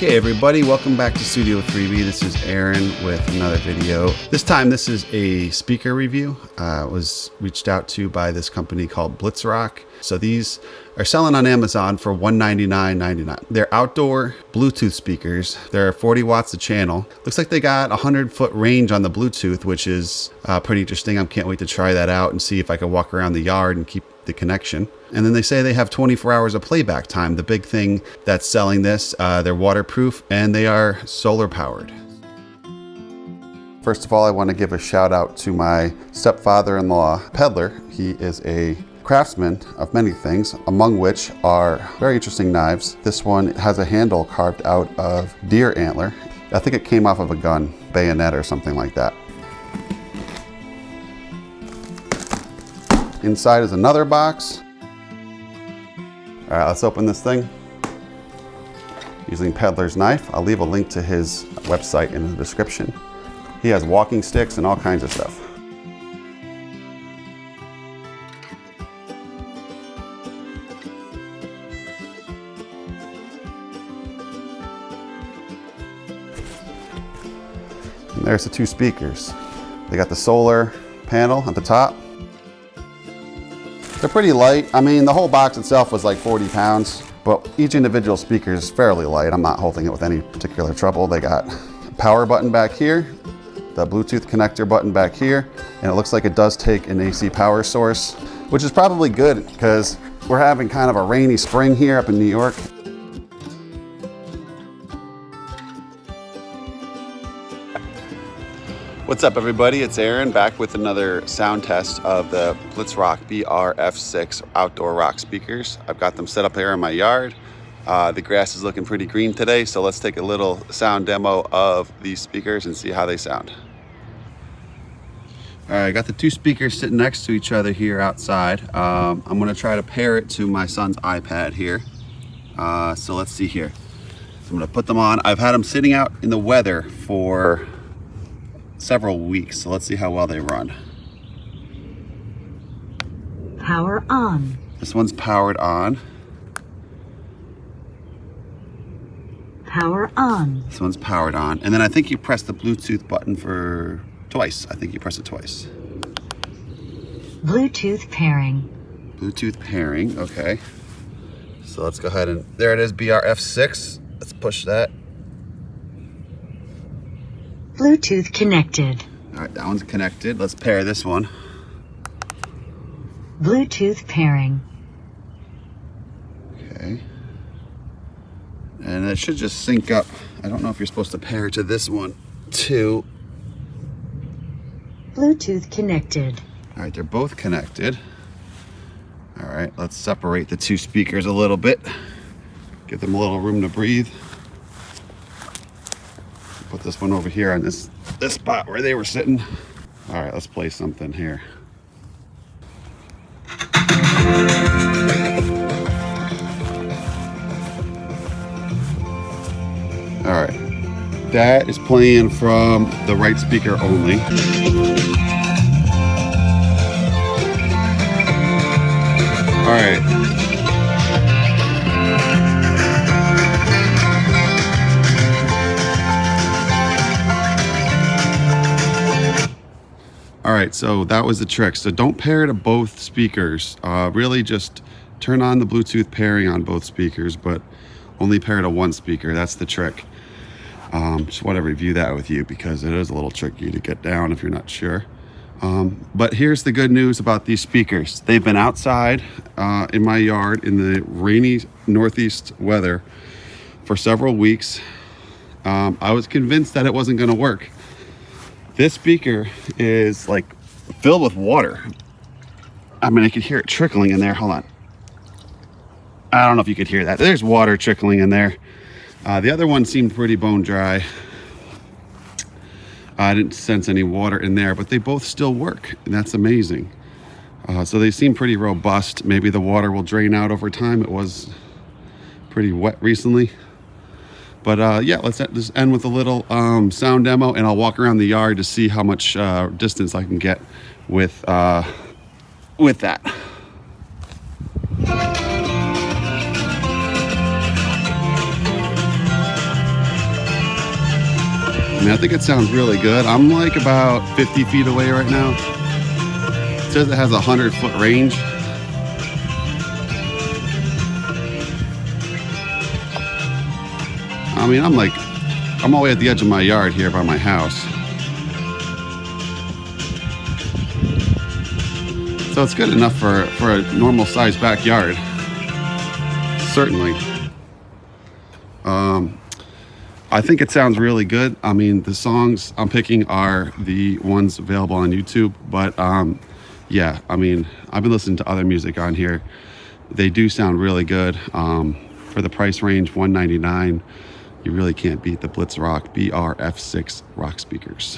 Okay everybody, welcome back to Studio 3B. This is Aaron with another video. This time this is a speaker review. Was reached out to by this company called Blitzrock. So these are selling on Amazon for $199.99. They're outdoor Bluetooth speakers. They're 40 watts a channel. Looks like they got 100-foot range on the Bluetooth, which is pretty interesting. I can't wait to try that out and see if I can walk around the yard and keep the connection. And then they say they have 24 hours of playback time. The big thing that's selling this, they're waterproof and they are solar powered. First of all, I want to give a shout out to my stepfather-in-law, Peddler. He is a craftsman of many things, among which are very interesting knives. This one has a handle carved out of deer antler. I think it came off of a gun, bayonet or something like that. Inside is another box. All right, let's open this thing. Using Peddler's knife. I'll leave a link to his website in the description. He has walking sticks and all kinds of stuff. And there's the two speakers. They got the solar panel at the top. They're pretty light. I mean, the whole box itself was like 40 pounds, but each individual speaker is fairly light. I'm not holding it with any particular trouble. They got a power button back here, the Bluetooth connector button back here, and it looks like it does take an AC power source, which is probably good because we're having kind of a rainy spring here up in New York. What's up everybody, it's Aaron back with another sound test of the Blitzrock BR-F6 outdoor rock speakers. I've got them set up here in my yard. The grass is looking pretty green today, so let's take a little sound demo of these speakers and see how they sound. All right, I got the two speakers sitting next to each other here outside. I'm gonna try to pair it to my son's iPad here. So let's see here. I'm gonna put them on. I've had them sitting out in the weather for several weeks, so let's see how well they run. Power on. This one's powered on. Power on. This one's powered on. And then I think you press the Bluetooth button for twice. I think you press it twice. Bluetooth pairing. Bluetooth pairing, okay. So let's go ahead and, there it is, BR-F6. Let's push that. Bluetooth connected. All right, that one's connected. Let's pair this one. Bluetooth pairing. Okay. And it should just sync up. I don't know if you're supposed to pair to this one too. Bluetooth connected. All right, they're both connected. All right, let's separate the two speakers a little bit. Give them a little room to breathe. Put this one over here on this spot where they were sitting. All right, let's play something here. All right, that is playing from the right speaker only. All right. All right, so that was the trick. So don't pair to both speakers. Really just turn on the Bluetooth pairing on both speakers, but only pair to one speaker. That's the trick. Just want to review that with you because it is a little tricky to get down if you're not sure. But here's the good news about these speakers. They've been outside in my yard in the rainy northeast weather for several weeks. I was convinced that it wasn't going to work. This speaker is like filled with water. I mean, I could hear it trickling in there. Hold on. I don't know if you could hear that. There's water trickling in there. The other one seemed pretty bone dry. I didn't sense any water in there, but they both still work, and that's amazing. So they seem pretty robust. Maybe the water will drain out over time. It was pretty wet recently. But yeah, let's just end with a little sound demo, and I'll walk around the yard to see how much distance I can get with that. mean, I think it sounds really good. I'm like about 50 feet away right now. It says it has a 100-foot range. I mean, I'm all the way at the edge of my yard here by my house. So it's good enough for a normal sized backyard. Certainly. I think it sounds really good. I mean, the songs I'm picking are the ones available on YouTube, but yeah, I mean, I've been listening to other music on here. They do sound really good. For the price range, $199, you really can't beat the Blitzrock BR-F6 rock speakers.